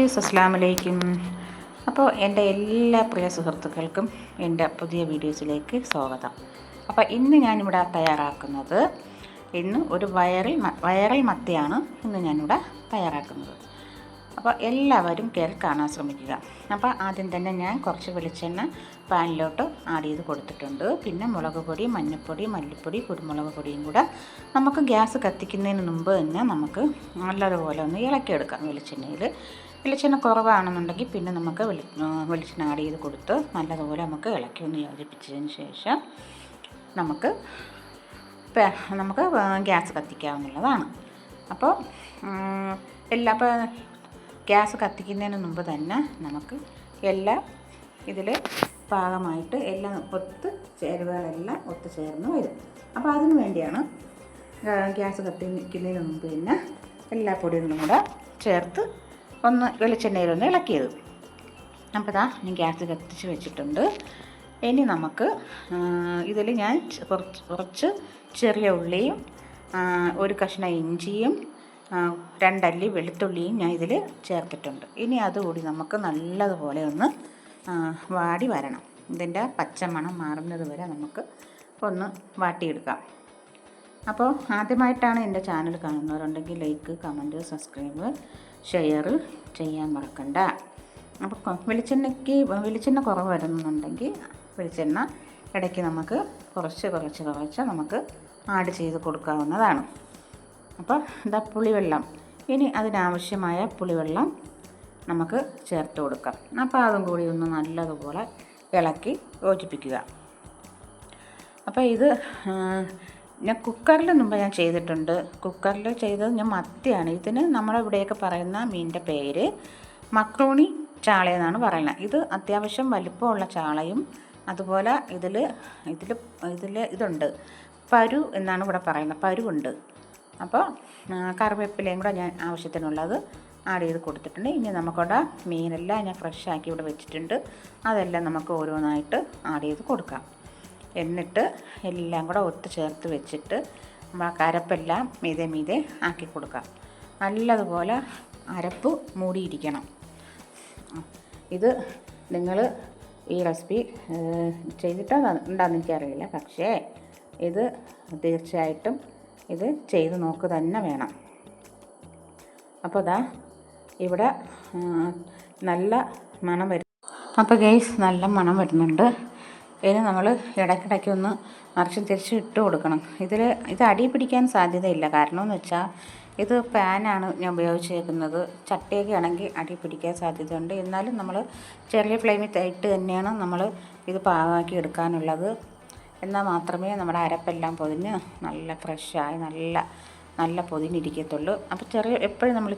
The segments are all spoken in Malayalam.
ഗൈസ്, അസ്സലാമു അലൈക്കും. അപ്പോൾ എൻ്റെ എല്ലാ പ്രിയ സുഹൃത്തുക്കൾക്കും എൻ്റെ പുതിയ വീഡിയോസിലേക്ക് സ്വാഗതം. അപ്പോൾ ഇന്ന് ഞാനിവിടെ തയ്യാറാക്കുന്നത് ഒരു വയറൽ മത്തിയാണ് ഞാനിവിടെ തയ്യാറാക്കുന്നത്. അപ്പോൾ എല്ലാവരും കാണാൻ ശ്രമിക്കുക. അപ്പോൾ ആദ്യം തന്നെ ഞാൻ കുറച്ച് വെളിച്ചെണ്ണ പാനിലോട്ട് ആഡ് ചെയ്ത് കൊടുത്തിട്ടുണ്ട്. പിന്നെ മുളക് പൊടി, മഞ്ഞൾപ്പൊടി, മല്ലിപ്പൊടി, കുരുമുളക് പൊടിയും കൂടെ നമുക്ക് ഗ്യാസ് കത്തിക്കുന്നതിന് മുമ്പ് തന്നെ നമുക്ക് നല്ലതുപോലെ ഒന്ന് ഇളക്കിയെടുക്കാം. വെളിച്ചെണ്ണ കുറവാണെന്നുണ്ടെങ്കിൽ പിന്നെ നമുക്ക് വെളിച്ചെണ്ണ ആഡ് ചെയ്ത് കൊടുത്ത് നല്ലതുപോലെ നമുക്ക് ഇളക്കി ഒന്ന് യോജിപ്പിച്ചതിന് ശേഷം നമുക്ക് ഗ്യാസ് കത്തിക്കാവുന്നതാണ്. അപ്പോൾ ഗ്യാസ് കത്തിക്കുന്നതിന് മുമ്പ് തന്നെ നമുക്ക് എല്ലാം ഇതിൽ പാകമായിട്ട് എല്ലാം ചേരുവകളെല്ലാം ഒത്തുചേർന്ന് വരും. അപ്പോൾ അതിന് വേണ്ടിയാണ് ഗ്യാസ് കത്തിക്കുന്നതിന് മുമ്പ് തന്നെ എല്ലാ പൊടികളും കൂടെ ചേർത്ത് ഒന്ന് വെളിച്ചെണ്ണയിലൊന്ന് ഇളക്കിയത്. അപ്പോൾ ഞാൻ ഗ്യാസ് കത്തിച്ച് വെച്ചിട്ടുണ്ട്. ഇനി നമുക്ക് ഇതിൽ ഞാൻ കുറച്ച് ചെറിയ ഉള്ളിയും ഒരു കഷ്ണം ഇഞ്ചിയും 2 അല്ലി വെളുത്തുള്ളിയും ഞാൻ ഇതിൽ ചേർത്തിട്ടുണ്ട്. ഇനി അതുകൂടി നമുക്ക് നല്ലതുപോലെ ഒന്ന് വാടി വരണം. ഇതിൻ്റെ പച്ചമണം മാറുന്നത് വരെ നമുക്ക് ഒന്ന് വാട്ടിയെടുക്കാം. അപ്പോൾ ആദ്യമായിട്ടാണ് എൻ്റെ ചാനൽ കാണുന്നവരുണ്ടെങ്കിൽ ലൈക്ക്, കമൻറ്റ്, സബ്സ്ക്രൈബ്, ഷെയർ ചെയ്യാൻ മറക്കണ്ട. അപ്പോൾ വെളിച്ചെണ്ണ കുറവ് വരുന്നുണ്ടെങ്കിൽ വെളിച്ചെണ്ണ ഇടയ്ക്ക് നമുക്ക് കുറച്ച് നമുക്ക് ആഡ് ചെയ്ത് കൊടുക്കാവുന്നതാണ്. അപ്പോൾ പുളിവെള്ളം, ഇനി അതിനാവശ്യമായ പുളിവെള്ളം നമുക്ക് ചേർത്ത് കൊടുക്കാം. അപ്പോൾ അതും കൂടി ഒന്ന് നല്ലതുപോലെ ഇളക്കി യോജിപ്പിക്കുക. അപ്പോൾ ഇത് ഞാൻ കുക്കറിൽ മുമ്പ് ഞാൻ ചെയ്തിട്ടുണ്ട്. കുക്കറിൽ ചെയ്തത് ഞാൻ മത്തിയാണ്. ഇതിന് നമ്മുടെ ഇവിടെയൊക്കെ പറയുന്ന മീനിൻ്റെ പേര് മക്രോണി ചാളയെന്നാണ് പറയുന്നത്. ഇത് അത്യാവശ്യം വലിപ്പമുള്ള ചാളയും അതുപോലെ ഇതുണ്ട്, പരു എന്നാണ് ഇവിടെ പറയുന്നത്, പരുവുണ്ട്. അപ്പോൾ കറിവേപ്പിലയും കൂടെ ഞാൻ ആവശ്യത്തിനുള്ളത് ആഡ് ചെയ്ത് കൊടുത്തിട്ടുണ്ട്. ഇനി നമുക്കിവിടെ മീനെല്ലാം ഞാൻ ഫ്രഷാക്കി ഇവിടെ വെച്ചിട്ടുണ്ട്. അതെല്ലാം നമുക്ക് ഓരോന്നായിട്ട് ആഡ് ചെയ്ത് കൊടുക്കാം. എന്നിട്ട് എല്ലാം കൂടെ ചേർത്ത് വെച്ചിട്ട് നമ്മൾ അരപ്പെല്ലാം മീതെ ആക്കി കൊടുക്കാം. നല്ലതുപോലെ അരപ്പ് മൂടിയിരിക്കണം. ഇത് നിങ്ങൾ ഈ റെസിപ്പി ചെയ്തിട്ടുണ്ടാകുന്ന എനിക്കറിയില്ല, പക്ഷേ ഇത് തീർച്ചയായിട്ടും ഇത് ചെയ്ത് നോക്കുക തന്നെ വേണം. അപ്പോൾ ഇവിടെ നല്ല മണം വരും. അപ്പോൾ ഗൈസ്, നല്ല മണം വരുന്നുണ്ട്. ഇനി നമ്മൾ ഇടയ്ക്കിടയ്ക്ക് ഒന്ന് മറിച്ചും തിരിച്ചും ഇട്ട് കൊടുക്കണം. ഇത് അടി പിടിക്കാൻ സാധ്യതയില്ല. കാരണം എന്ന് വെച്ചാൽ ഇത് പാനാണ് ഞാൻ ഉപയോഗിച്ചേക്കുന്നത്. ചട്ടിയൊക്കെ ആണെങ്കിൽ അടി പിടിക്കാൻ സാധ്യതയുണ്ട്. എന്നാലും നമ്മൾ ചെറിയ ഫ്ലെയിമിൽ ഇട്ട് തന്നെയാണ് നമ്മൾ ഇത് പാകമാക്കി എടുക്കാനുള്ളത്. എന്നാൽ മാത്രമേ നമ്മുടെ അരപ്പെല്ലാം പൊതിഞ്ഞ് നല്ല ഫ്രഷായി നല്ല പൊതിഞ്ഞിരിക്കത്തുള്ളൂ. അപ്പോൾ എപ്പോഴും നമ്മൾ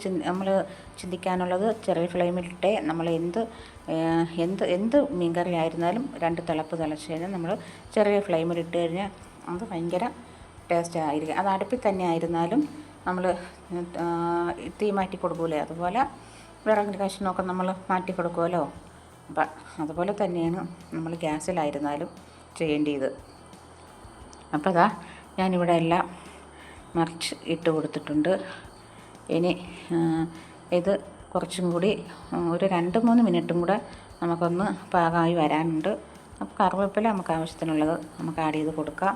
ചിന്തിക്കാനുള്ളത് ചെറിയ ഫ്ലെയിമിലിട്ടേ നമ്മൾ എന്ത് മീൻകറി ആയിരുന്നാലും 2 തിളപ്പ് തിളച്ച് കഴിഞ്ഞാൽ നമ്മൾ ചെറിയ ഫ്ലെയിമിലിട്ട് കഴിഞ്ഞാൽ അത് ഭയങ്കര ടേസ്റ്റ് ആയിരിക്കും. അത് അടുപ്പിൽ തന്നെ ആയിരുന്നാലും നമ്മൾ തീ മാറ്റി കൊടുക്കൂലേ, അതുപോലെ വിറകിൻ്റെ കഷ്ണമൊക്കെ നമ്മൾ മാറ്റി കൊടുക്കുമല്ലോ. അപ്പം അതുപോലെ തന്നെയാണ് നമ്മൾ ഗ്യാസിലായിരുന്നാലും ചെയ്യേണ്ടത്. അപ്പോൾ ഞാനിവിടെ എല്ലാം മറിച്ച് ഇട്ട് കൊടുത്തിട്ടുണ്ട്. ഇനി ഇത് കുറച്ചും കൂടി ഒരു 2-3 മിനിറ്റും കൂടെ നമുക്കൊന്ന് പാകമായി വരാനുണ്ട്. അപ്പോൾ കറിവേപ്പില നമുക്ക് ആവശ്യത്തിനുള്ളത് നമുക്ക് ആഡ് ചെയ്ത് കൊടുക്കാം.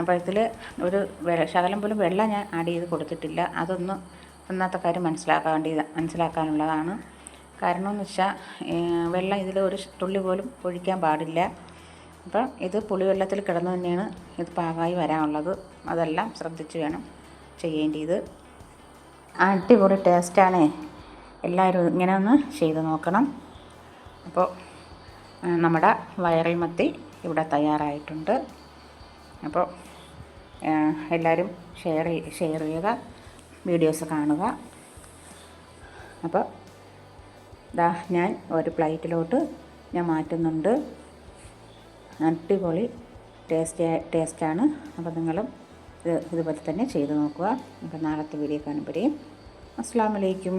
അപ്പോൾ ഇതിൽ ഒരു ശകലം പോലും വെള്ളം ഞാൻ ആഡ് ചെയ്ത് കൊടുത്തിട്ടില്ല. അതൊന്ന് ഒന്നാമത്തെ കാര്യം മനസ്സിലാക്കാനുള്ളതാണ്. കാരണം എന്ന് വെച്ചാൽ വെള്ളം ഇതിൽ ഒരു തുള്ളി പോലും ഒഴിക്കാൻ പാടില്ല. അപ്പം ഇത് പുളിവെള്ളത്തിൽ കിടന്നു തന്നെയാണ് ഇത് പാകമായി വരാനുള്ളത്. അതെല്ലാം ശ്രദ്ധിച്ച് വേണം ചെയ്യേണ്ടത്. അടിപൊളി ടേസ്റ്റാണേ. എല്ലാവരും ഇങ്ങനെ ഒന്ന് ചെയ്ത് നോക്കണം. അപ്പോൾ നമ്മുടെ വയറൽ മത്തി ഇവിടെ തയ്യാറായിട്ടുണ്ട്. അപ്പോൾ എല്ലാവരും ഷെയർ ചെയ്യുക, വീഡിയോസ് കാണുക. അപ്പോൾ ഞാൻ ഒരു പ്ലേറ്റിലോട്ട് ഞാൻ മാറ്റുന്നുണ്ട്. അടിപൊളി ടേസ്റ്റാണ്. അപ്പോൾ നിങ്ങളും ഇതുപോലെ തന്നെ ചെയ്ത് നോക്കുക. അപ്പോൾ നാളത്തെ വീഡിയോ കാണുമ്പോഴേക്കും അസ്സലാമു അലൈക്കും.